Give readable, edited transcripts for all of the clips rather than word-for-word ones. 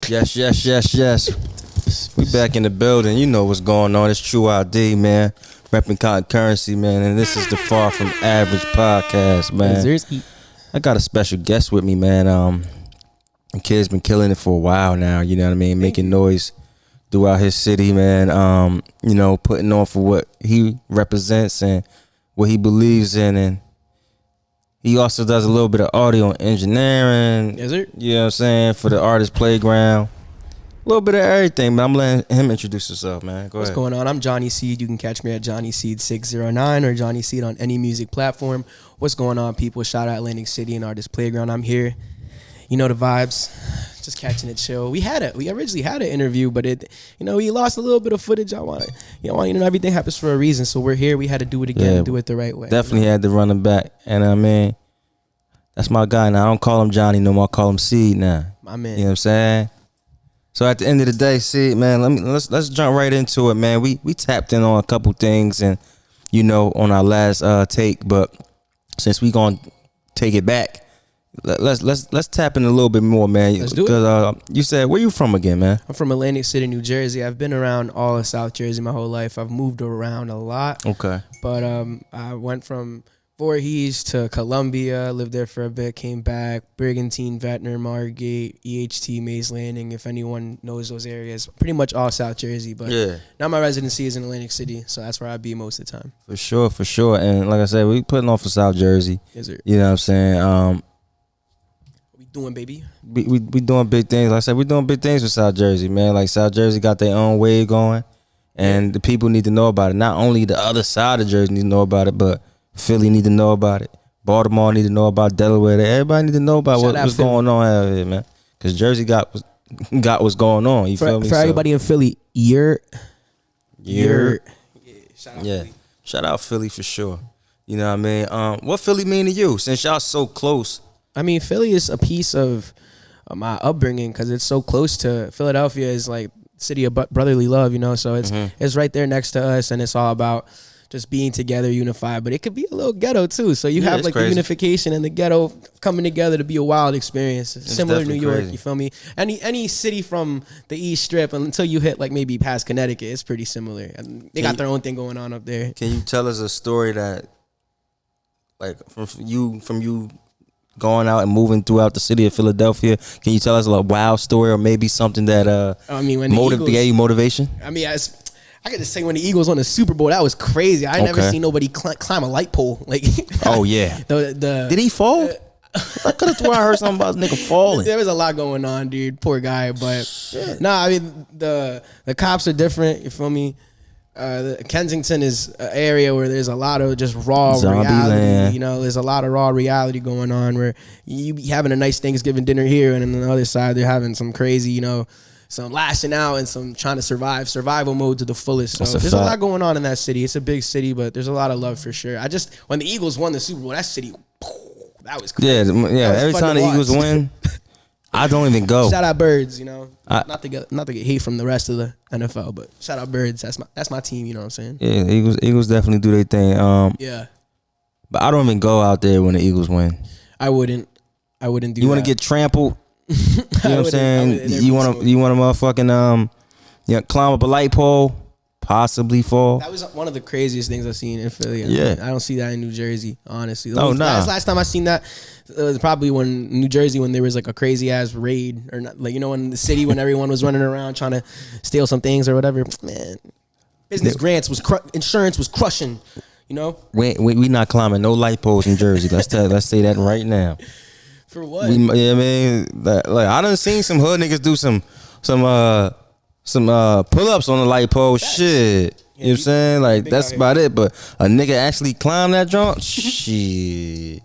Yes. We back in the building. You know what's going on. It's True ID, man. Repping Cotton Currency, man. And this is the Far From Average podcast, man. I got a special guest with me, man. The kid's been killing it for a while now, you know what I mean? Making noise throughout his city, man. You know, putting on for what he represents and what he believes in. And he also does a little bit of audio engineering. Is it? You know what I'm saying? For the Artist Playground. A little bit of everything, but I'm letting him introduce himself, man. What's going on? I'm Johnny Seed. You can catch me at Johnny Seed 609 or Johnny Seed on any music platform. What's going on, people? Shout out Atlantic City and Artist Playground. I'm here. You know the vibes. Just catching it chill. We originally had an interview, but we lost a little bit of footage. I want everything happens for a reason. So we're here. We had to do it again, do it the right way. Definitely had to run it back. And I mean, that's my guy now. I don't call him Johnny no more. I call him Seed now. My man. You know what I'm saying? So at the end of the day, Seed, man, let's jump right into it, man. We tapped in on a couple things and on our last take, but since we gonna take it back, let's tap in a little bit more, man. Let's do it. Because you said, where you from again, man? I'm from Atlantic City, New Jersey. I've been around all of South Jersey my whole life. I've moved around a lot. Okay. But I went from Voorhees to Columbia, lived there for a bit, came back, Brigantine, Ventnor, Margate, EHT, Mays Landing, if anyone knows those areas. Pretty much all South Jersey, but now my residency is in Atlantic City, so that's where I be most of the time. For sure. And like I said, we putting on for South Jersey. Yes, sir. You know what I'm saying? We doing, baby? We doing big things. Like I said, we doing big things with South Jersey, man. Like South Jersey got their own wave going, and the people need to know about it. Not only the other side of Jersey need to know about it, but Philly need to know about it. Baltimore need to know about Delaware. Everybody need to know about what's going on out here, man. Because Jersey got what's going on. You feel me? For everybody in Philly, Shout out Philly. Shout out Philly for sure. You know what I mean? What Philly mean to you? Since y'all so close. I mean, Philly is a piece of my upbringing because it's so close to Philadelphia. Is like city of brotherly love, so it's right there next to us, and it's all about just being together, unified. But it could be a little ghetto too. So you have like the unification and the ghetto coming together to be a wild experience. It's similar to New York, you feel me? Any city from the East Strip until you hit like maybe past Connecticut, it's pretty similar. And they got their own thing going on up there. Can you tell us a story that, like, from you going out and moving throughout the city of Philadelphia? Can you tell us a wild story or maybe something that gave you motivation? I mean, I could just say when the Eagles won the Super Bowl, that was crazy. I never seen nobody climb a light pole. Like, oh yeah. Did he fall? I could have sworn I heard something about this nigga falling. There was a lot going on, dude. Poor guy, but I mean the cops are different. You feel me? Kensington is an area where there's a lot of just raw Zombie reality. land. There's a lot of raw reality going on where you be having a nice Thanksgiving dinner here, and then on the other side they're having some crazy, some lashing out and some trying to survival mode to the fullest. So there's a lot going on in that city. It's a big city, but there's a lot of love for sure. When the Eagles won the Super Bowl, that city, that was crazy. Yeah. Every time the Eagles win, I don't even go. Shout out Birds, not to get hate from the rest of the NFL, but shout out Birds. That's my team. You know what I'm saying? Yeah, Eagles definitely do their thing. But I don't even go out there when the Eagles win. I wouldn't do. You want to get trampled? You know what I'm saying? You want to motherfucking climb up a light pole, possibly fall. That was one of the craziest things I've seen in Philly. I don't see that in New Jersey, honestly. Last time I seen that was probably when New Jersey, when there was like a crazy ass raid, or not, like in the city when everyone was running around trying to steal some things or whatever. Man, business grants insurance was crushing. We not climbing no light poles in Jersey. Let's say that right now. For what? I done seen some hood niggas do some pull-ups on the light pole. Shit. You know what I'm saying? Like, that's about it. But a nigga actually climb that joint? Shit.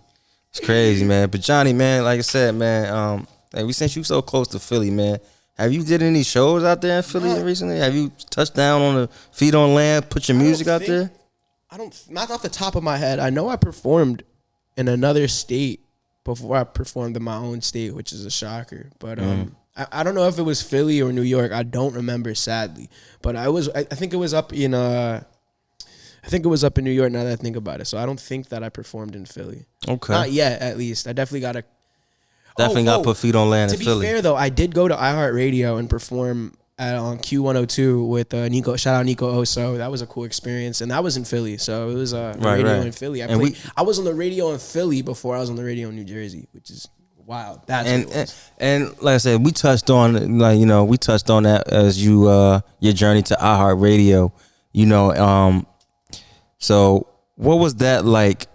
It's crazy, man. But Johnny, man, like I said, man, since you so close to Philly, man, have you did any shows out there in Philly recently? Have you touched down on the feet on land, put your music out there? Not off the top of my head. I know I performed in another state before I performed in my own state, which is a shocker. But I don't know if it was Philly or New York. I don't remember, sadly. But I think it was up in New York now that I think about it. So I don't think that I performed in Philly. Okay. Not yet, at least. I definitely got to Definitely got to put feet on land in Philly. To be fair, though, I did go to iHeartRadio and perform on Q102 with Nico. Shout out Nico Oso. That was a cool experience, and that was in Philly. So it was radio in Philly. I was on the radio in Philly before I was on the radio in New Jersey, which is wild. And like I said, we touched on that as your journey to iHeartRadio. So what was that like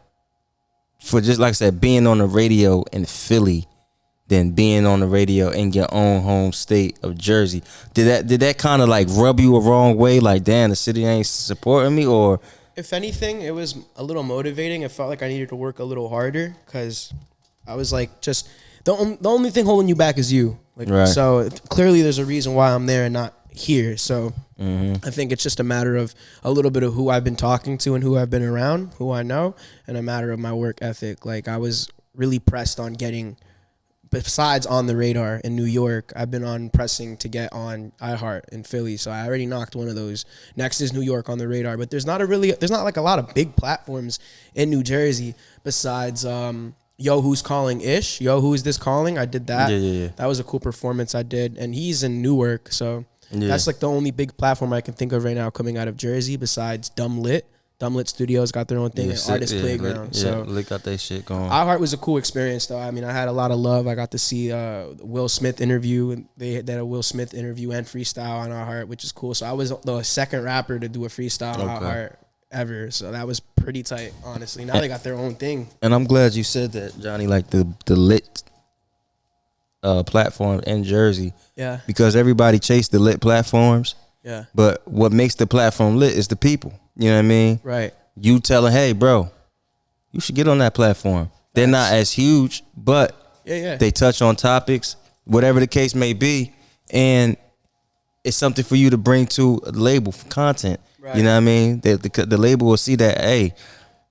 for, just like I said, being on the radio in Philly, than being on the radio in your own home state of Jersey? Did that kind of like rub you a wrong way? Like, damn, the city ain't supporting me? Or if anything, it was a little motivating. It felt like I needed to work a little harder because I was like, just the only thing holding you back is you. Like, right. So clearly there's a reason why I'm there and not here. So I think it's just a matter of a little bit of who I've been talking to and who I've been around, who I know, and a matter of my work ethic. Like, I was really pressed on getting, besides on the radar in New York, I've been on pressing to get on iHeart in Philly. So I already knocked one of those. Next is New York on the radar, but there's not like a lot of big platforms in New Jersey besides Yo Who's Calling Ish. Yo Who Is This Calling? I did that. Yeah. That was a cool performance I did, and he's in Newark, so that's like the only big platform I can think of right now coming out of Jersey besides Dumb Lit. Dumb Lit Studios got their own thing, and Artist Playground. So they got their shit going. iHeart was a cool experience, though. I mean, I had a lot of love. I got to see Will Smith interview, and they had a Will Smith interview and freestyle on iHeart, which is cool. So I was the second rapper to do a freestyle on iHeart ever. So that was pretty tight, honestly. Now they got their own thing. And I'm glad you said that, Johnny, like the lit platform in Jersey. Yeah. Because everybody chased the lit platforms. Yeah. But what makes the platform lit is the people. You know what I mean? Right. You telling, hey, bro, you should get on that platform. They're not as huge, but they touch on topics, whatever the case may be, and it's something for you to bring to a label for content. Right. You know what I mean? The label will see that, hey,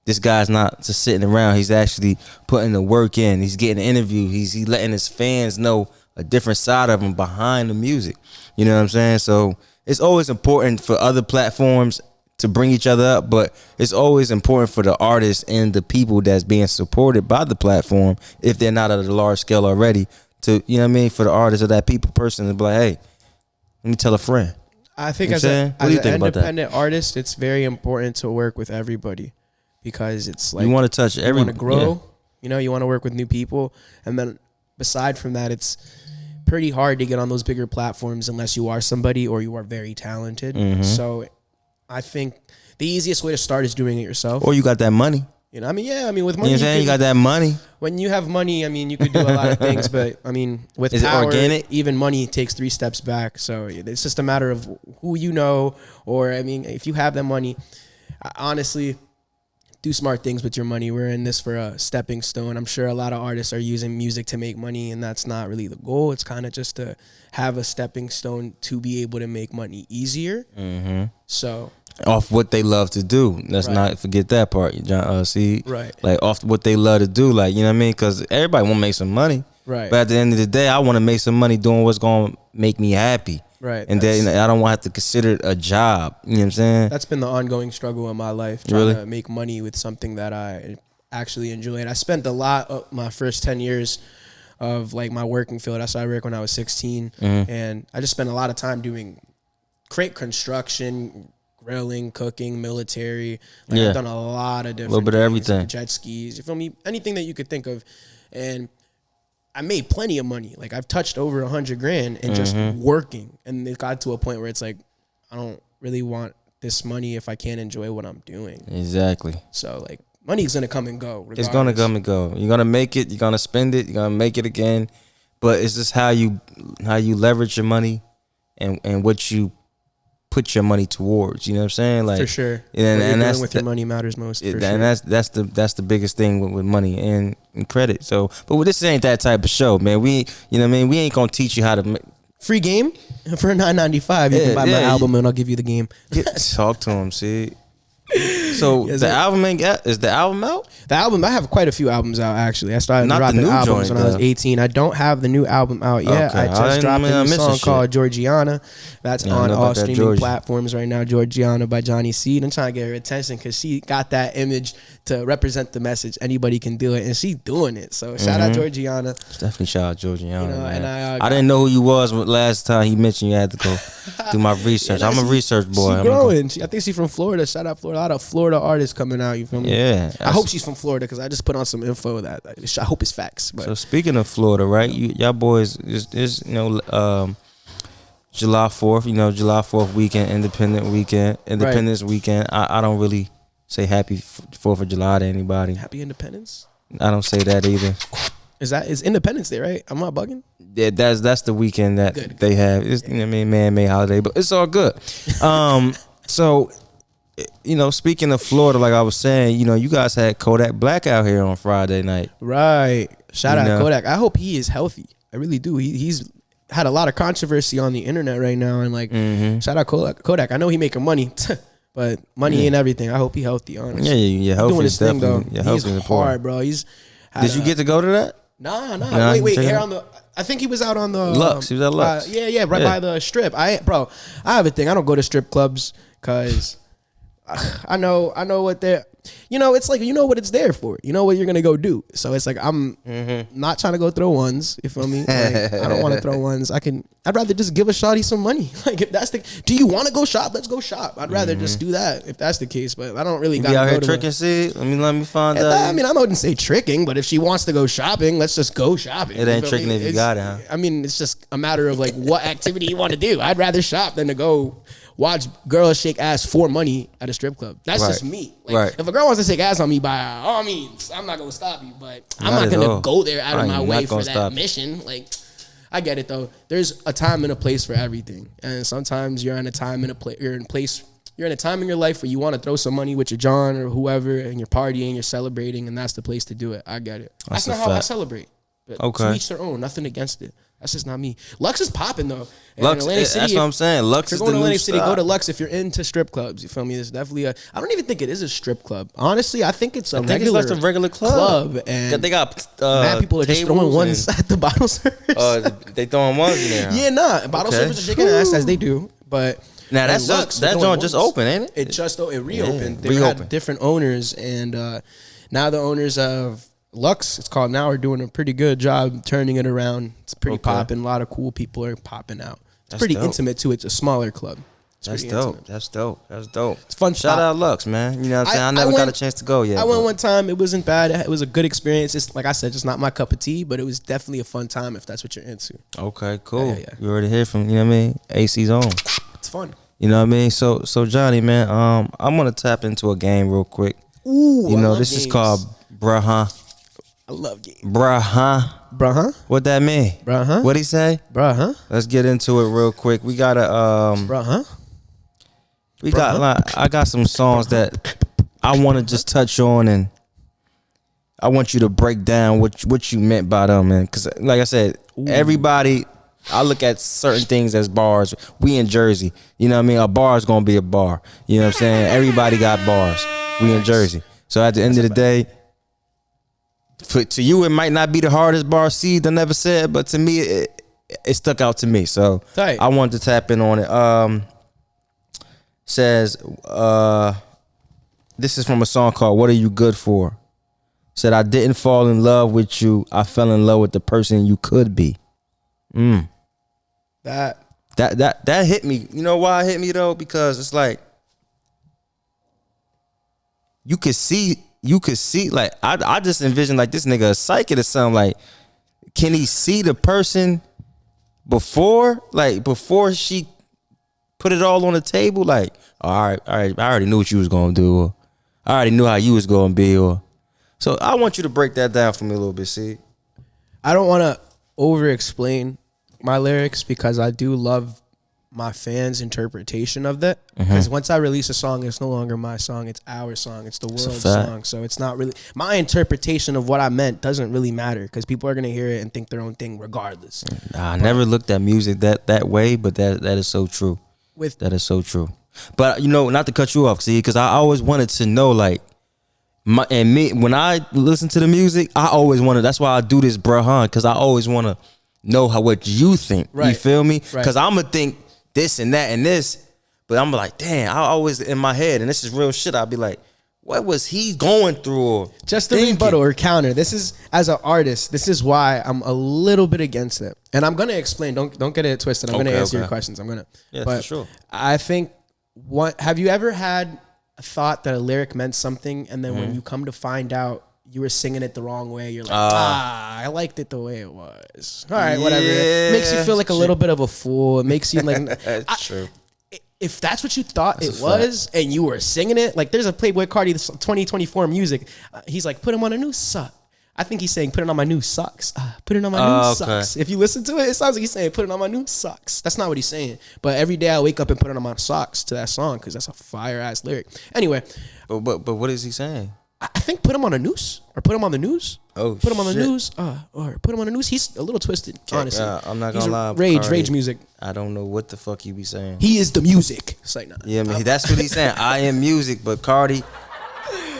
this guy's not just sitting around. He's actually putting the work in. He's getting an interview. He's letting his fans know a different side of him behind the music. You know what I'm saying? So it's always important for other platforms to bring each other up, but it's always important for the artists and the people that's being supported by the platform, if they're not at a large scale already, to, you know what I mean, for the artist or that people person to be like, hey, let me tell a friend. I think as an independent artist, it's very important to work with everybody, because it's like, you want to touch everyone. You want to grow, you want to work with new people, and then aside from that, it's pretty hard to get on those bigger platforms unless you are somebody or you are very talented. So I think the easiest way to start is doing it yourself. Or you got that money. With money, you know what I'm saying? You got that money. When you have money, I mean, you could do a lot of things, but I mean, with power, even money takes 3 steps back. So it's just a matter of who you know, or I mean, if you have that money, honestly, do smart things with your money. We're in this for a stepping stone. I'm sure a lot of artists are using music to make money, and that's not really the goal. It's kind of just to have a stepping stone to be able to make money easier. So off what they love to do. Let's not forget that part, John. Like off what they love to do, like, you know what I mean? Because everybody want to make some money, right? But at the end of the day, I want to make some money doing what's gonna make me happy. Right. And then I don't want to have to consider it a job. You know what I'm saying? That's been the ongoing struggle in my life, trying to make money with something that I actually enjoy. And I spent a lot of my first 10 years of like my working field. I started work when I was 16. And I just spent a lot of time doing crate construction, grilling, cooking, military. Like, I've done a lot of different little bit of everything. Jet skis, you feel me? Anything that you could think of. And I made plenty of money. Like, I've touched over $100,000 and just working. And it got to a point where it's like, I don't really want this money if I can't enjoy what I'm doing. Exactly. So, like, money's going to come and go. Regardless. It's going to come and go. You're going to make it. You're going to spend it. You're going to make it again. But it's just how you leverage your money and what you put your money towards. You know what I'm saying? Like, for sure. And that's with your money matters most. For and sure. that's the biggest thing with money and credit. So, but this ain't that type of show, man. We, you know what I mean? We ain't gonna teach you how to free game for $9.95. You can buy my album and I'll give you the game. Talk to him, see. So the album is the album out? The album, I have quite a few albums out actually. I started Not dropping the new albums joint, when I was though. 18. I don't have the new album out yet. Okay. I just dropped a new song called Georgiana. That's on all streaming platforms right now. Georgiana by Johnny Seed. I'm trying to get her attention because she got that image to represent the message. Anybody can do it, and she's doing it. So shout out Georgiana. Definitely shout out Georgiana. You know, and I didn't know who you was last time he mentioned you had to go do my research. I'm a research boy. She's growing. I think she's from Florida. Shout out Florida. A lot of Florida artists coming out. You feel me? Yeah. I hope she's from Florida because I just put on some info that I hope it's facts. But. So speaking of Florida, right? Y'all boys is July 4th. You know, July 4th weekend, Independence weekend. I don't really say happy 4th of July to anybody. Happy Independence. I don't say that either. Is Independence Day, right? I'm not bugging. Yeah, that's the weekend that they have. It's, you know what I mean, man-made holiday, but it's all good. So, you know, speaking of Florida, like I was saying, you know, you guys had Kodak Black out here on Friday night. Right. Shout out Kodak. I hope he is healthy. I really do. He's had a lot of controversy on the internet right now, and like, shout out Kodak. I know he making money. But money ain't everything. I hope he healthy, honestly. Yeah, healthy doing his thing though. He's hard, bro. Did you get to go to that? Nah. Wait. Here on the. I think he was out on the Lux. He was at Lux. Right by the strip. I have a thing. I don't go to strip clubs because I know what they're. You know, it's like you know what it's there for. You know what you're gonna go do. So it's like I'm not trying to go throw ones. You feel me? Like, I don't want to throw ones. I'd rather just give a shawty some money. Like if that's the. Do you want to go shop? Let's go shop. I'd rather just do that if that's the case. But I don't really got to out go here to tricking. See, let me find out. I mean, I wouldn't say tricking, but if she wants to go shopping, let's just go shopping. It ain't tricking if you got it, huh? I mean, it's just a matter of like what activity you want to do. I'd rather shop than to go watch girls shake ass for money at a strip club. That's just me. Like, if a girl wants to shake ass on me, by all means, I'm not gonna stop you. But I'm not gonna go there out of my way for that mission. Like, I get it though. There's a time and a place for everything, and sometimes you're in a time and a place. You're in a time in your life where you want to throw some money with your John or whoever, and you're partying, you're celebrating, and that's the place to do it. I get it. That's not how I celebrate. But to each their own. Nothing against it. That's just not me. Lux is popping though. Lux, that's what I'm saying. Lux is the new Atlantic City, style. Go to Lux if you're into strip clubs. You feel me? There's definitely I don't even think it is a strip club. Honestly, I think it's a regular club. And they got mad people are just throwing ones at the bottle service. They throwing ones in there. Yeah, bottle service are shaking ass as they do. But now that's Lux. That joint just opened, ain't it? It reopened. They had different owners, and now the owners of Lux, it's called now, are doing a pretty good job turning it around. It's pretty popping. A lot of cool people are popping out. It's pretty intimate too. It's a smaller club. That's dope. That's dope. It's fun. Shout out Lux, man. You know what I'm saying? I never got a chance to go yet. I went one time. It wasn't bad. It was a good experience. It's like I said, just not my cup of tea, but it was definitely a fun time if that's what you're into. Okay, cool. Yeah. You already hear from, you know what I mean? AC's on. It's fun. You know what I mean? So Johnny, man, I'm gonna tap into a game real quick. Ooh, you know, this games. Is called Bruh Huh. I love games. Bruh Huh. Bruh Huh? What that mean? Bruh Huh? What'd he say? Bruh Huh? Let's get into it real quick. We got Bruh Huh? I got some songs that I want to just touch on, and I want you to break down what you meant by them, man. Because like I said, everybody, I look at certain things as bars. We in Jersey, you know what I mean? A bar is gonna be a bar. You know what I'm saying? Everybody got bars. We in Jersey, so at the end of the day, to you it might not be the hardest bar Seed I never said, but to me it stuck out to me. So I wanted to tap in on it. Says, this is from a song called "What Are You Good For?" Said, I didn't fall in love with you. I fell in love with the person you could be. That hit me. You know why it hit me though? Because it's like you could see like I just envision like this nigga a psychic or something. Like, can he see the person before she put it all on the table? Like, all right, I already knew what you was gonna do, or I already knew how you was gonna be, or so I want you to break that down for me a little bit. See, I don't want to over explain my lyrics because I do love my fans' interpretation of that. Because once I release a song, it's no longer my song; it's our song, it's the world's song. So it's not really my interpretation of what I meant doesn't really matter because people are gonna hear it and think their own thing regardless. I never looked at music that way, but that is so true. That is so true. But not to cut you off, see, because I always wanted to know, like, when I listen to the music, I always wanted. That's why I do this, bruh, because I always want to know what you think. Right. You feel me? Because I'm gonna think this and that and this, but I'm like, damn, I always in my head, and this is real shit. I'll be like, what was he going through? Or just to rebuttal or counter. This is, as an artist, this is why I'm a little bit against it, and I'm gonna explain. Don't get it twisted. I'm gonna answer your questions. For sure. I think have you ever had a thought that a lyric meant something, and then when you come to find out you were singing it the wrong way, you're like, I liked it the way it was. All right, whatever. It makes you feel like a little bit of a fool. It makes you like, that's true. If that's what you thought it was, and you were singing it, like there's a Playboy Cardi 2024 music. He's like, put him on a new sock. I think he's saying, put it on my new socks. Put it on my new socks. If you listen to it, it sounds like he's saying, put it on my new socks. That's not what he's saying. But every day I wake up and put it on my socks to that song because that's a fire-ass lyric. Anyway. But what is he saying? I think put him on a noose or put him on the news. Oh, put him on the news or put him on the news. He's a little twisted, honestly. I'm not going to lie. Rage music. I don't know what the fuck you be saying. He is the music. It's like, nah. Yeah, man, that's what he's saying. I am music, but Cardi,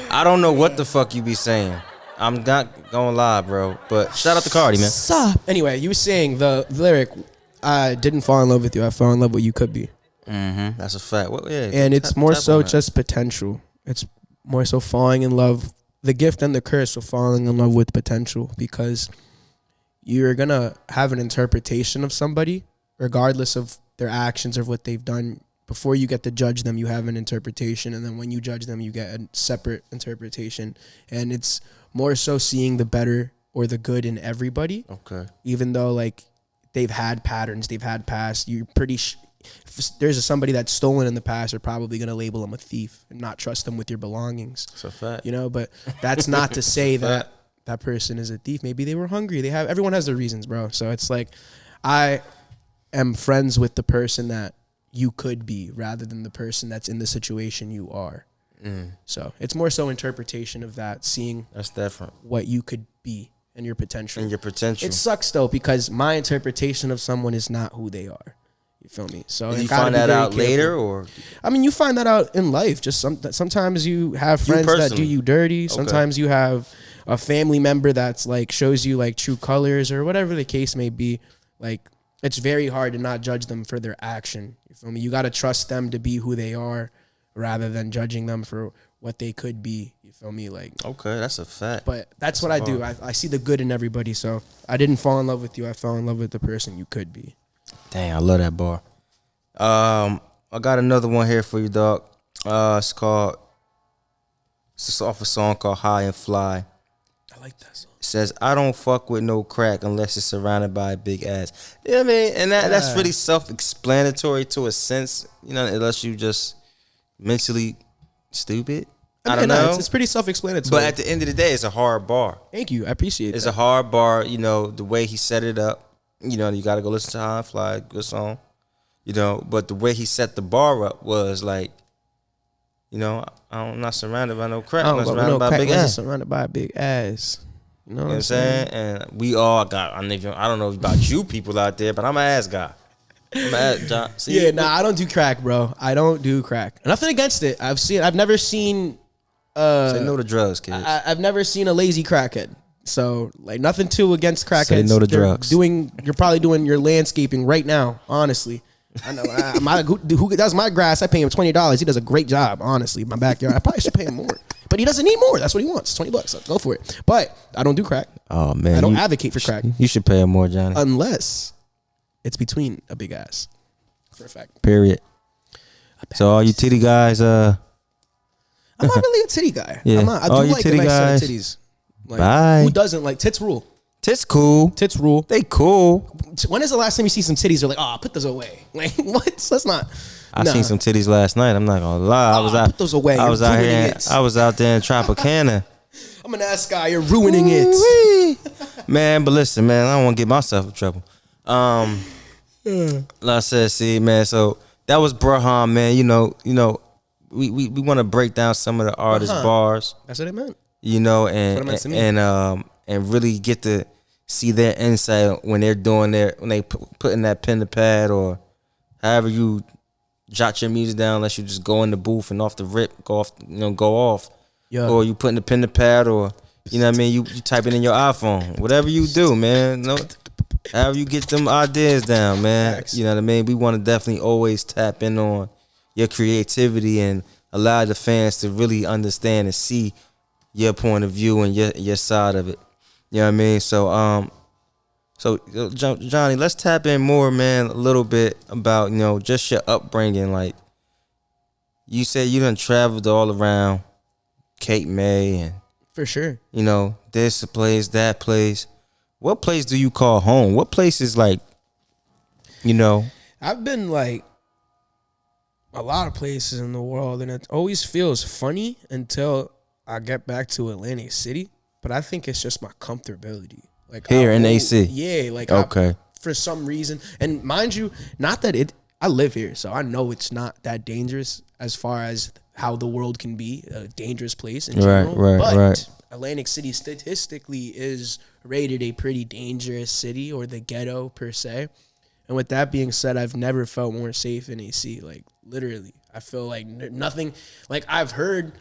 I don't know what the fuck you be saying. I'm not gonna lie, bro. But shout out to Cardi, man. Anyway, you were saying the lyric, I didn't fall in love with you. I fell in love with you could be. Mm-hmm. That's a fact. And it's more so just potential. It's more so falling in love. The gift and the curse of falling in love with potential, because you're going to have an interpretation of somebody regardless of their actions or what they've done. Before you get to judge them, you have an interpretation. And then when you judge them, you get a separate interpretation. And it's more so seeing the better or the good in everybody. Okay. Even though, like, they've had patterns, they've had past, you're pretty if there's somebody that's stolen in the past, you're probably going to label them a thief and not trust them with your belongings. That's a fact. But that's not to say that that person is a thief. Maybe they were hungry. Everyone has their reasons, bro. So it's like, I am friends with the person that you could be rather than the person that's in the situation you are. So it's more so interpretation of that, seeing that's different what you could be and your potential. It sucks though, because my interpretation of someone is not who they are. You feel me? So you find that out later, or I mean, you find that out in life. Just sometimes you have friends that do you dirty. Sometimes you have a family member that's like shows you like true colors or whatever the case may be. Like, it's very hard to not judge them for their action. You feel me? You got to trust them to be who they are rather than judging them for what they could be. You feel me? Like, okay, that's a fact. But that's what I do. I see the good in everybody. So I didn't fall in love with you. I fell in love with the person you could be. Dang, I love that bar. I got another one here for you, dog. It's off a song called High and Fly. I like that song. It says, I don't fuck with no crack unless it's surrounded by a big ass. You know what I mean? And that's really self-explanatory to a sense, unless you just mentally stupid. I don't know. It's pretty self-explanatory. But at the end of the day, it's a hard bar. Thank you. I appreciate it. It's a hard bar, the way he set it up. You got to go listen to High and Fly, good song. But the way he set the bar up was like, I'm not surrounded by no crack. I'm surrounded by a big ass. Surrounded by a big ass. You know what I'm saying? And we all got, I don't know about you people out there, but I'm an ass guy. I don't do crack, bro. I don't do crack. Nothing against it. I've never seen. Say no to drugs, kids. I've never seen a lazy crackhead. So, like, nothing too against crackheads. Say no to drugs. You're probably doing your landscaping right now, honestly. I know. Who does my grass? I pay him $20. He does a great job, honestly. My backyard. I probably should pay him more. But he doesn't need more. That's what he wants. $20. So go for it. But I don't do crack. Oh, man. I don't advocate for crack. You should pay him more, Johnny. Unless it's between a big ass. For a fact. Period. So all you titty guys, I'm not really a titty guy. Yeah. I do like a nice set of titties. Like, bye. Who doesn't like tits rule? Tits cool. Tits rule. They cool. When is the last time you see some titties? You're like, put those away. Like, what? That's not. I seen some titties last night. I'm not gonna lie. Put those away. I was out here. I was out there in Tropicana. I'm an ass guy. You're ruining it. Man, but listen, man. I don't want to get myself in trouble. Like I said, see, man. So that was Braham, man. We want to break down some of the artist bars. That's what it meant. And really get to see their insight when they're doing when they putting that pen to pad or however you jot your music down unless you just go in the booth and off the rip, go off. Yeah. Or you putting the pen to pad, or you know what I mean, you type it in your iPhone. Whatever you do, man. No, however you get them ideas down, man. You know what I mean? We want to definitely always tap in on your creativity and allow the fans to really understand and see your point of view and your side of it. You know what I mean? So Johnny, let's tap in more, man, a little bit about, just your upbringing. Like, you said you done traveled all around Cape May and for sure, this place, that place. What place do you call home? What place is like, I've been like a lot of places in the world, and it always feels funny until I get back to Atlantic City. But I think it's just my comfortability. Like here in AC. Yeah, like okay. For some reason, and mind you, not that I live here, so I know it's not that dangerous as far as how the world can be a dangerous place in general. Right. Atlantic City statistically is rated a pretty dangerous city, or the ghetto per se. And with that being said, I've never felt more safe in AC. Like, literally, I feel like nothing. Like, I've heard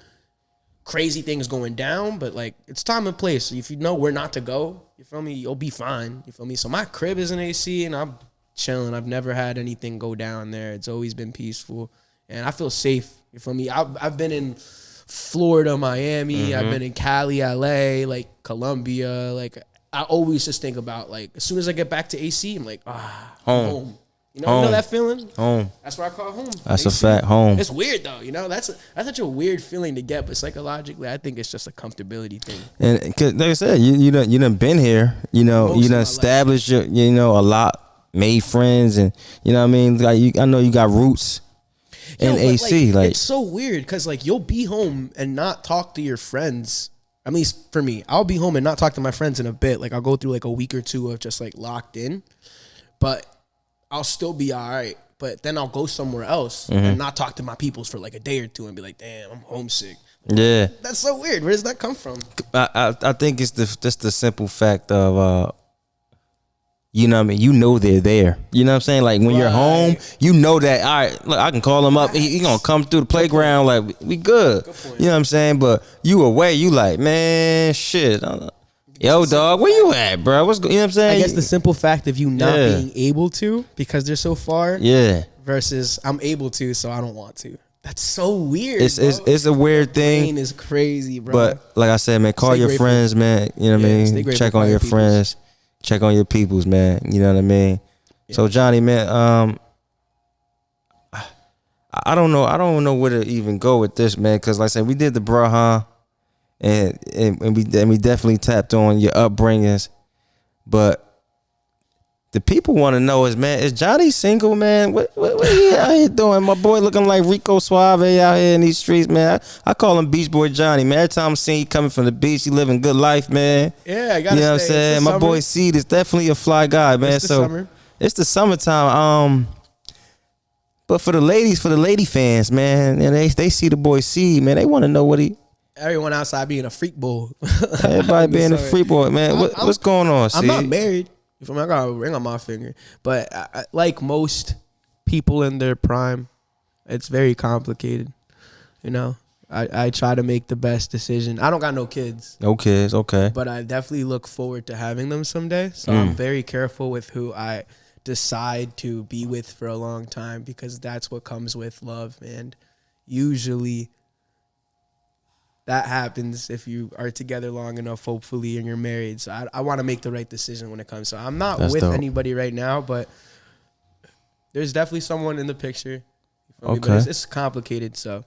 crazy things going down, but like, it's time and place. So if you know where not to go, you feel me, you'll be fine. You feel me? So my crib is in AC, and I'm chilling. I've never had anything go down there. It's always been peaceful, and I feel safe. You feel me? I've been in Florida, Miami. I've been in Cali, LA, like Colombia. Like, I always just think about, like, as soon as I get back to AC, I'm like, home. You know that feeling? Home. That's what I call home. That's AC. A fact. Home. It's weird though, That's such a weird feeling to get, but psychologically, I think it's just a comfortability thing. And cause like I said, you done been here. You done established your, a lot, made friends, and you know what I mean. Like, I know you got roots in AC. Like, it's so weird because like you'll be home and not talk to your friends. At least for me, I'll be home and not talk to my friends in a bit. Like, I'll go through like a week or two of just like locked in, but I'll still be all right. But then I'll go somewhere else and not talk to my peoples for like a day or two and be like, damn, I'm homesick. Yeah. That's so weird. Where does that come from? I think it's just the simple fact of, you know what I mean? You know they're there. You know what I'm saying? Like, when you're home, you know that, all right, look, I can call him up. He going to come through the playground. Like, we good. You know what I'm saying? But you away, you like, man, shit. Yo, dog, where you at, bro? You know what I'm saying? I guess the simple fact of you not being able to because they're so far. Yeah. Versus I'm able to, so I don't want to. That's so weird. It's a weird thing. Brain is crazy, bro. But like I said, man, call your friends, man. You know what I mean? Check on your friends. Check on your peoples, man. You know what I mean? Yeah. So Johnny, man, I don't know where to even go with this, man. Cause like I said, we did the Braha, and we definitely tapped on your upbringings, but the people want to know is Johnny single, man? What he out here doing? My boy looking like Rico Suave out here in these streets, man. I call him Beach Boy Johnny, man. Every time I'm seeing you coming from the beach, he living good life, man. Yeah, I gotta. You know what I'm saying? My boy Seed is definitely a fly guy, man. It's the summertime. But for the lady fans, man, and they see the boy Seed, man. They want to know what he. Everyone outside being a freak boy. Everybody being a freak boy, man. What's going on, Seed? I'm not married. I got a ring on my finger, but like most people in their prime, it's very complicated. I try to make the best decision. I don't got no kids. No kids, okay. But I definitely look forward to having them someday. So I'm very careful with who I decide to be with for a long time, because that's what comes with love. And usually that happens if you are together long enough, hopefully, and you're married. So I want to make the right decision when it comes. So I'm not with anybody right now, but there's definitely someone in the picture. Okay. But it's complicated, so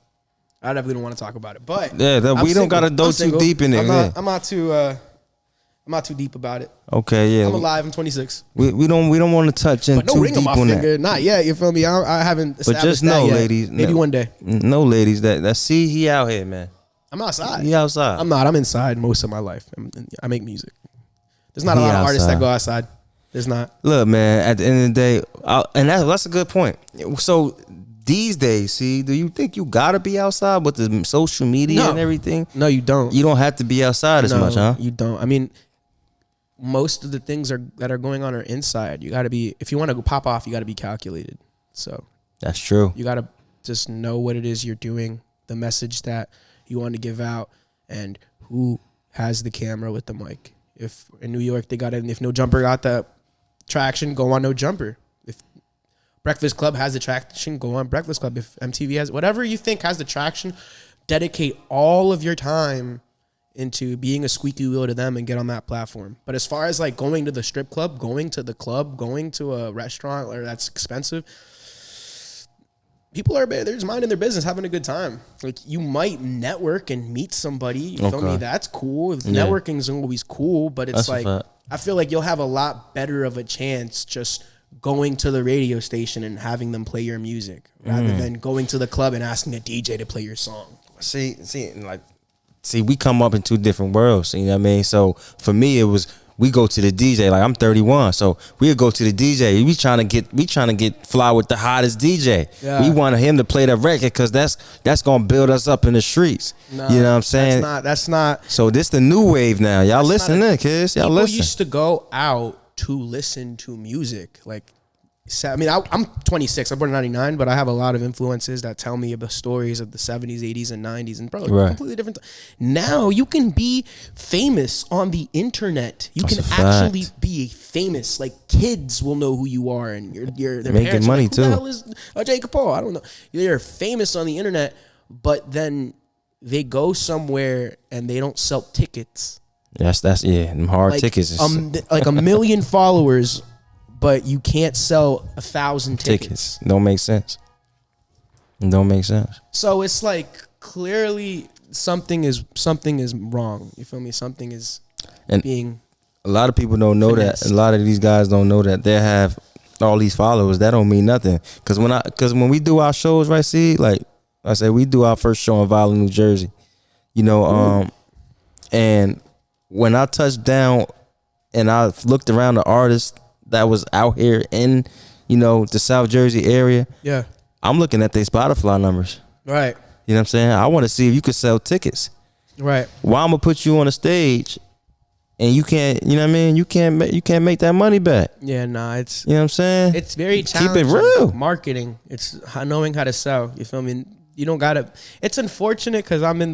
I definitely don't want to talk about it. But yeah, we don't got to go too deep in it. I'm not too deep about it. Okay, yeah. I'm alive. I'm 26. We don't want to touch in too deep on that. Not yet. You feel me? I haven't established. But just know, ladies, maybe one day. No, ladies, that see he out here, man. I'm outside. He outside. I'm not. I'm inside most of my life. I make music. There's not a lot of artists that go outside. There's not. Look, man, at the end of the day, and that's a good point. So these days, see, do you think you gotta be outside with the social media and everything? No, you don't. You don't have to be outside as much, huh? You don't. I mean, most of the things that are going on are inside. You gotta be, if you want to go pop off, you gotta be calculated. So That's true. You got to just know what it is you're doing, the message that you want to give out, and who has the camera with the mic. If in New York they got it, and if No Jumper got the traction, go on No Jumper. If Breakfast Club has the traction, go on Breakfast Club. If MTV has, whatever you think has the traction, dedicate all of your time into being a squeaky wheel to them and get on that platform. But as far as like going to the strip club, going to the club, going to a restaurant or that's expensive, people are, they're just minding their business, having a good time. Like, you might network and meet somebody. You feel me? That's cool. Networking is always cool, but it's that's like, I feel like you'll have a lot better of a chance just going to the radio station and having them play your music rather than going to the club and asking a DJ to play your song. See, we come up in two different worlds, you know what I mean? So for me, it was, we go to the DJ. Like, I'm 31, so we'll go to the DJ. We trying to get fly with the hottest DJ. Yeah. We want him to play the record because that's gonna build us up in the streets. No, you know what I'm saying? That's not. So this the new wave now. Y'all listen in, kids. Y'all listen. People used to go out to listen to music. Like, I mean, I'm 26. I'm born in 99, but I have a lot of influences that tell me about stories of the 70s, 80s, and 90s, and probably completely different. Now you can be famous on the internet. You can actually be famous. Like, kids will know who you are, and their making parents money are like, too. Who the hell is Jacob Paul? I don't know. They're famous on the internet, but then they go somewhere and they don't sell tickets. That's them hard tickets. Like 1 million followers. But you can't sell 1,000 tickets. Don't make sense. So it's like, clearly something is wrong. You feel me? Something is being. A lot of people don't know that. A lot of these guys don't know that they have all these followers. That don't mean nothing. Because when we do our shows, right? See, like I said, we do our first show in Violin, New Jersey. You know, and when I touched down and I looked around the artists that was out here in, you know, the South Jersey area. Yeah. I'm looking at their Spotify numbers. Right. You know what I'm saying? I want to see if you could sell tickets. Right. Why I'm gonna put you on a stage and you can't, you know what I mean? You can't make that money back. Yeah, nah, it's, you know what I'm saying? It's very challenging. Keep it real. Marketing. It's knowing how to sell. You feel me? You don't gotta, it's unfortunate because I'm in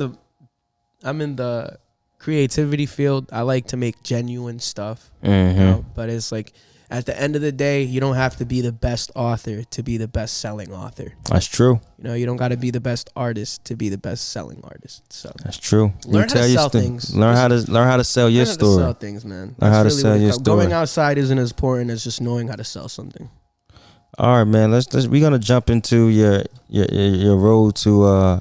the creativity field. I like to make genuine stuff. You know? But it's like, at the end of the day, you don't have to be the best author to be the best selling author. That's true. You know, you don't got to be the best artist to be the best selling artist. So that's true. Learn how to sell things. Learn how to sell your story. Learn how to sell things, man. Learn how to sell your story. Going outside isn't as important as just knowing how to sell something. All right, man. We're gonna jump into your road to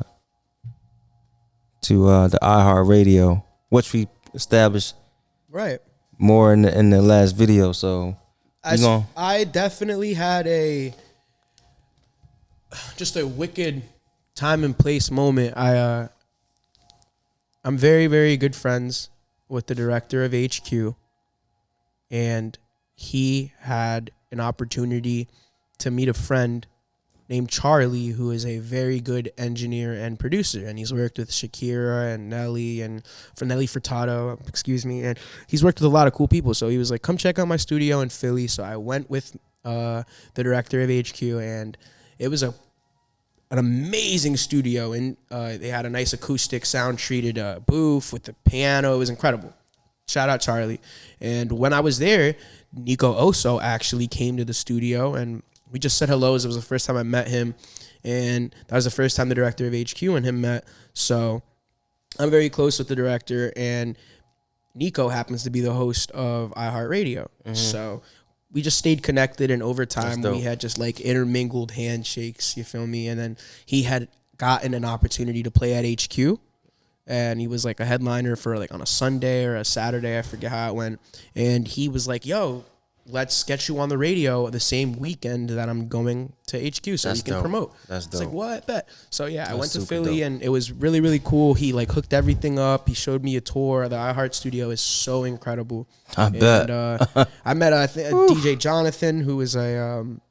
the iHeartRadio, which we established more in the last video. So. I definitely had just a wicked time and place moment. I'm very, very good friends with the director of HQ, and he had an opportunity to meet a friend named Charlie, who is a very good engineer and producer, and he's worked with Shakira and Nelly and for Nelly Furtado, and he's worked with a lot of cool people. So he was like, "Come check out my studio in Philly." So I went with the director of HQ, and it was an amazing studio, and they had a nice acoustic, sound treated booth with the piano. It was incredible. Shout out Charlie. And when I was there, Nico Oso actually came to the studio, and we just said hellos. It was the first time I met him, and that was the first time the director of HQ and him met. So I'm very close with the director, and Nico happens to be the host of iHeartRadio. So we just stayed connected, and over time we had just like intermingled handshakes, you feel me? And then he had gotten an opportunity to play at HQ, and he was like a headliner for like on a Sunday or a Saturday, I forget how it went. And he was like, "Yo, let's get you on the radio the same weekend that I'm going to HQ so you can promote." That's dope. It's like, what? Bet. So yeah, I went to Philly and it was really, really cool. He like hooked everything up. He showed me a tour. The iHeart studio is so incredible. I bet. I met a DJ Jonathan, who is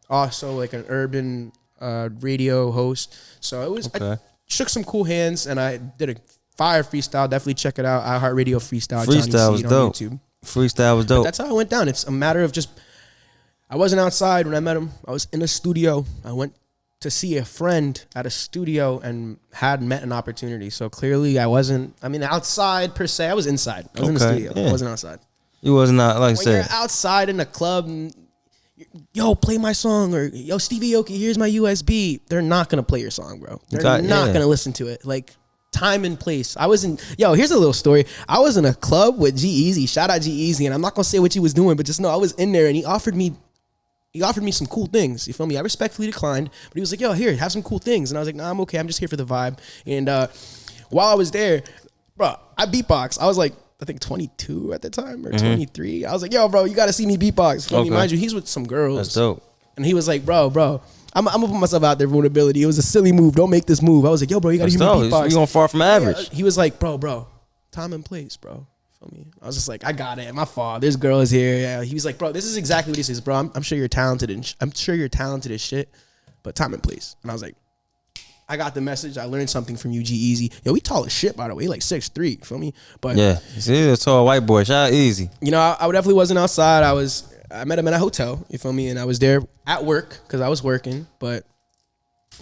also like an urban radio host. So it was, I shook some cool hands, and I did a fire freestyle. Definitely check it out. iHeartRadio freestyle. Freestyle was dope. YouTube. Freestyle was dope. But that's how it went down. It's a matter of just, I wasn't outside when I met him. I was in a studio. I went to see a friend at a studio and had met an opportunity. So clearly I wasn't, outside per se. I was inside. I was in the studio. Yeah. I wasn't outside. You was not, like I said. When you're outside in a club and, yo, play my song, or yo, Stevie Aoki, here's my USB. They're not going to play your song, bro. They're not going to listen to it. Like, time and place. Here's a little story. I was in a club with G-eazy. Shout out G-eazy. And I'm not going to say what he was doing, but just know I was in there and he offered me some cool things. You feel me? I respectfully declined, but he was like, yo, here, have some cool things. And I was like, nah, I'm okay. I'm just here for the vibe. And while I was there, bro, I beatbox. I was like, I think 22 at the time or 23. I was like, yo, bro, you got to see me beatbox. Feel me? Mind you, he's with some girls. That's dope. And he was like, bro, I'm going to put myself out there for vulnerability. It was a silly move. Don't make this move. I was like, yo, bro, you got to hear me beatbox. You going far from average. He was like, bro, time and place, bro. Feel me? I was just like, I got it. My fault. There's girls here. Yeah. He was like, bro, this is exactly what he says, bro. I'm sure you're talented and I'm sure you're talented as shit, but time and place. And I was like, I got the message. I learned something from you, G-eazy. Yo, we tall as shit, by the way. Like 6'3", feel me? But yeah, see, a tall white boy. Shout out Easy. You know, I definitely wasn't outside. I met him at a hotel, you feel me? And I was there at work because I was working. But,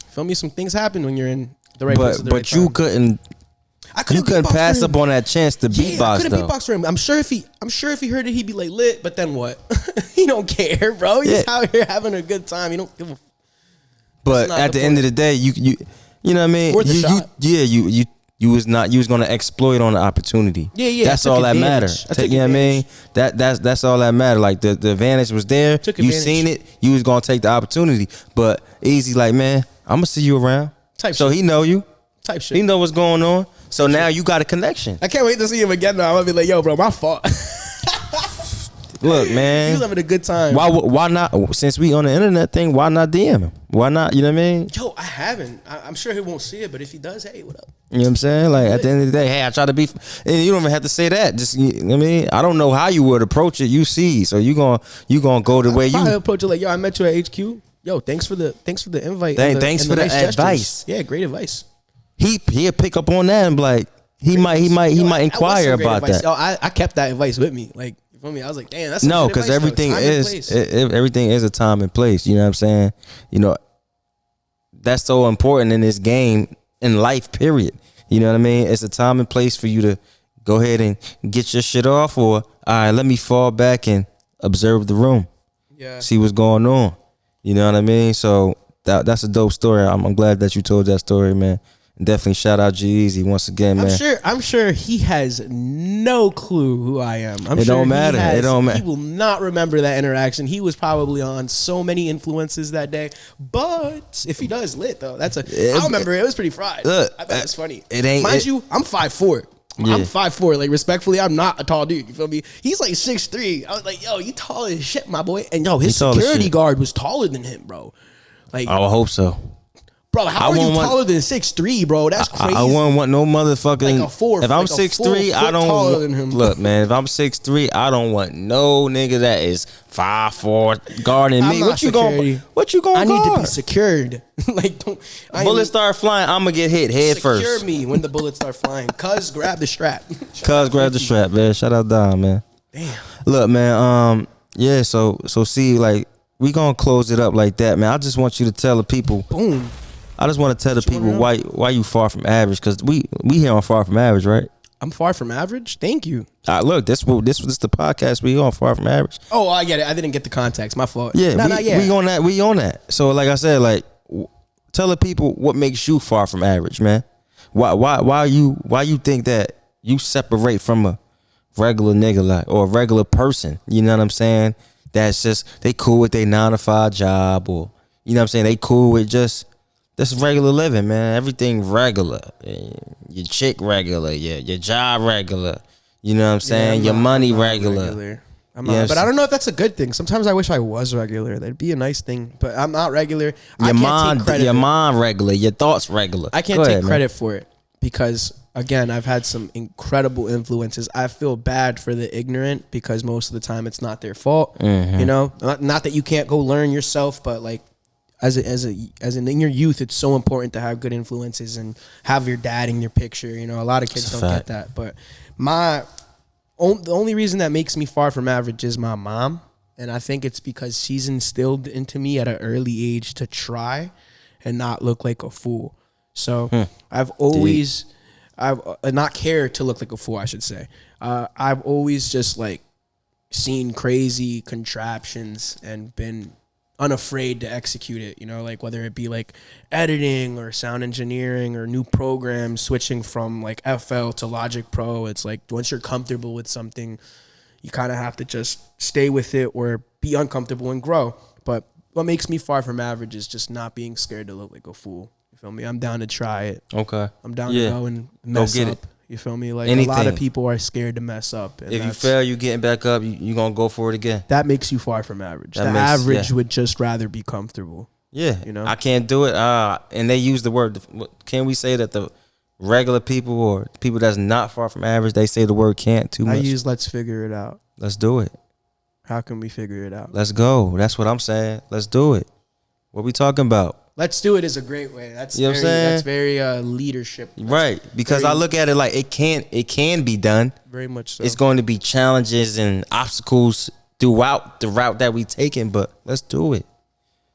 feel me, some things happen when you're in the right place at the right time. You couldn't pass up on that chance to beatbox, I couldn't beatbox for him. I'm sure if he heard it, he'd be like lit. But then what? He don't care, bro. He's out here having a good time. He don't give a. But at the end of the day, you know what I mean? Worth a shot. You was gonna exploit on the opportunity. Yeah. That's all that matters. You know what I mean? That's all that matter. Like the advantage was there. You seen it. You was gonna take the opportunity. But Easy, like, man, I'm gonna see you around. So he know you. Type shit. He know what's going on. So now you got a connection. I can't wait to see him again. Now I'm gonna be like, yo, bro, my fault. Look, man, he was having a good time. Why not? Since we on the internet thing, why not DM him? Why not? You know what I mean? Yo, I haven't. I'm sure he won't see it, but if he does, hey, what up? You know what I'm saying? Like at the end of the day, hey, I try to be. And you don't even have to say that. Just, you know what I mean? I don't know how you would approach it. You see, so you gonna go the way you approach it. Like, yo, I met you at HQ. Yo, thanks for the invite. Thanks for the nice advice. Yeah, great advice. He'll pick up on that and be like, he might inquire about that. Yo, I kept that advice with me. Like, you feel me? I was like, damn, that's no, because everything is a time and place. You know what I'm saying? You know, that's so important in this game, in life, period. You know what I mean? It's a time and place for you to go ahead and get your shit off, or all right, let me fall back and observe the room. Yeah. See what's going on. You know what I mean? So that's a dope story. I'm glad that you told that story, man. Definitely shout out G-eazy once again, man. I'm sure he has no clue who I am. It don't matter. It don't matter. He will not remember that interaction. He was probably on so many influences that day. But if he does, lit though. I remember it was pretty fried. I thought it was funny. Mind you, I'm 5'4". Yeah. I'm 5'4". Like, respectfully, I'm not a tall dude. You feel me? He's like 6'3". I was like, yo, you tall as shit, my boy. And yo, his security guard was taller than him, bro. Like, I would hope so. Bro, how are you taller than 6'3", bro? That's crazy. I wouldn't want no motherfucking. Like a 4. If I'm 6'3", I don't. Taller than him. Look, man, if I'm 6'3", I don't want no nigga that is 5'4" guarding me. What you going? I need to be secured. Like, bullets start flying, I'm gonna get hit head first. Secure me when the bullets start flying. Cuz grab the strap. Grab the strap, man. Shout out Don, man. Damn. Look, man. Yeah. So see, like, we gonna close it up like that, man. I just want you to tell the people. Boom. I just want to tell the people why you far from average, because we here on Far From Average, right? I'm far from average. Thank you. Look, this was the podcast we on Far From Average. Oh, I get it. I didn't get the context. My fault. Yeah, we on that. We on that. So, like I said, like, tell the people what makes you far from average, man. Why you think that you separate from a regular nigga, like, or a regular person? You know what I'm saying? That's just they cool with their 9-to-5 job, or you know what I'm saying? They cool with just. That's regular living, man. Everything regular. Your chick regular. Your job regular. You know what I'm saying? Your money regular. But I don't know if that's a good thing. Sometimes I wish I was regular. That'd be a nice thing. But I'm not regular. Your mind regular. Your thoughts regular. I can't take credit for it because, again, I've had some incredible influences. I feel bad for the ignorant because most of the time it's not their fault. Mm-hmm. You know, not that you can't go learn yourself, but like. As in your youth, it's so important to have good influences and have your dad in your picture. You know, a lot of kids don't get that. But the only reason that makes me far from average is my mom. And I think it's because she's instilled into me at an early age to try. and not look like a fool. So I've always, I've not cared to look like a fool, I should say. I've always just like seen crazy contraptions and been unafraid to execute it, you know, like whether it be like editing or sound engineering or new programs, switching from like FL to Logic Pro. It's like once you're comfortable with something, you kind of have to just stay with it or be uncomfortable and grow. But what makes me far from average is just not being scared to look like a fool. You feel me? I'm down to try it. Okay. I'm down to go and mess get up. it. You feel me? Like Anything. a lot of people are scared to mess up. And if you fail, you getting back up, you going to go for it again. that makes you far from average. The average would just rather be comfortable. Yeah. You know? I can't do it. And they use the word, can we say that the regular people or people that's not far from average, they say the word can't too much? I use let's figure it out. Let's do it. How can we figure it out? Let's go. That's what I'm saying. Let's do it. What we talking about? Let's do it is a great way. That's you know very, what I'm saying? That's very leadership. That's right. Because I look at it like it can be done. Very much so. It's going to be challenges and obstacles throughout the route that we taking, but let's do it.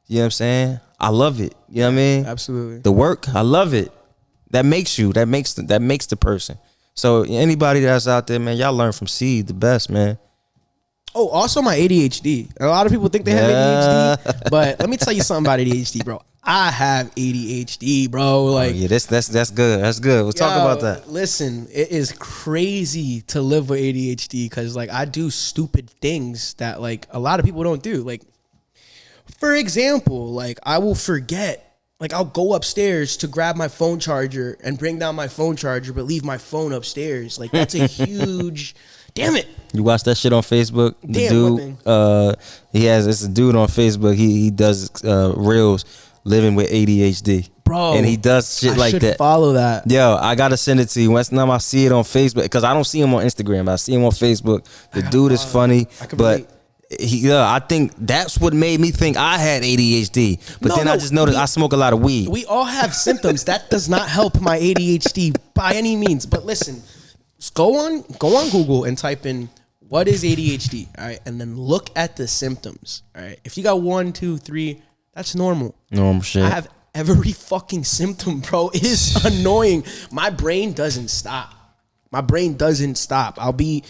You know what I'm saying? I love it. You know what I mean? Absolutely. The work, I love it. That makes the person. So anybody that's out there, man, y'all learn from Seed the best, man. Oh, also my ADHD. A lot of people think they have ADHD, but let me tell you something about ADHD, bro. I have ADHD, bro. Like, that's good. That's good. We'll talk about that. Listen, it is crazy to live with ADHD because, like, I do stupid things that, like, a lot of people don't do. Like, for example, like, I will forget. Like, I'll go upstairs to grab my phone charger and bring down my phone charger, but leave my phone upstairs. Like, that's a huge... Damn it. You watch that shit on Facebook? The Damn, dude, it's a dude on Facebook. He does reels living with ADHD. Bro. And he does shit like that. Follow that. Yo, I got to send it to you. Once time I see it on Facebook, because I don't see him on Instagram. I see him on Facebook. The dude is funny, but I think that's what made me think I had ADHD. But I just noticed I smoke a lot of weed. We all have symptoms. That does not help my ADHD by any means. But listen, go on Google and type in what is ADHD, all right, and then look at the symptoms, all right. If you got 1, 2, 3, that's normal. Normal shit. I have every fucking symptom, bro. It is annoying. My brain doesn't stop. I'll be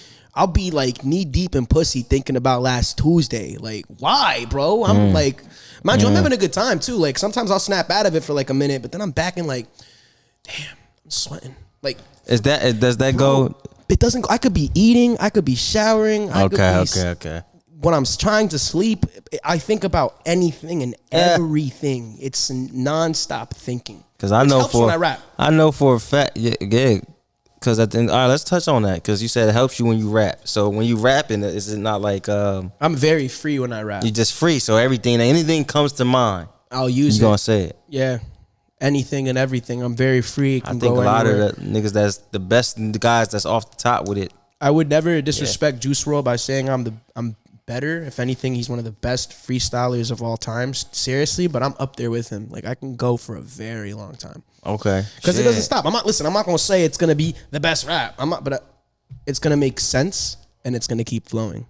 like knee deep in pussy thinking about last Tuesday. Like, why, bro? I'm like, mind you, I'm having a good time too. Like, sometimes I'll snap out of it for like a minute, but then I'm back in like, damn, I'm sweating. Like, does that go? It doesn't. I could be eating. I could be showering. Okay. When I'm trying to sleep, I think about anything and everything. It's nonstop thinking. Because I know for a fact, yeah. Because at the end, all right, let's touch on that. Because you said it helps you when you rap. So when you rapping, is it not like I'm very free when I rap. You're just free. So anything comes to mind, I'll use it. You gonna say it? Yeah. Anything and everything. I'm very free. I think a lot of the niggas that's the best, the guys that's off the top with it. I would never disrespect Juice WRLD by saying I'm better. If anything, he's one of the best freestylers of all time. Seriously, but I'm up there with him. Like, I can go for a very long time. Okay. Because it doesn't stop. I'm not gonna say it's gonna be the best rap. But it's gonna make sense and it's gonna keep flowing.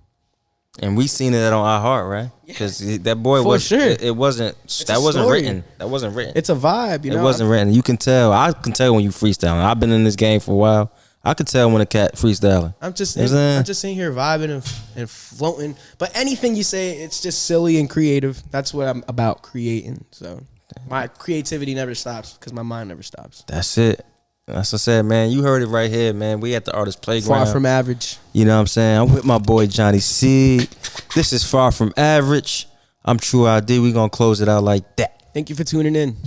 And we seen it on iHeart, right? Because that boy It wasn't written. That wasn't written. It's a vibe, you know. It wasn't written. You can tell. I can tell when you freestyling. I've been in this game for a while. I could tell when a cat freestyling. I'm just sitting here vibing and floating. But anything you say, it's just silly and creative. That's what I'm about, creating. So my creativity never stops because my mind never stops. That's it. That's what I said, man. You heard it right here, man. We at the Artist Playground. Far from average. You know what I'm saying? I'm with my boy Johnny Seed. This is Far From Average. I'm True ID. We gonna close it out like that. Thank you for tuning in.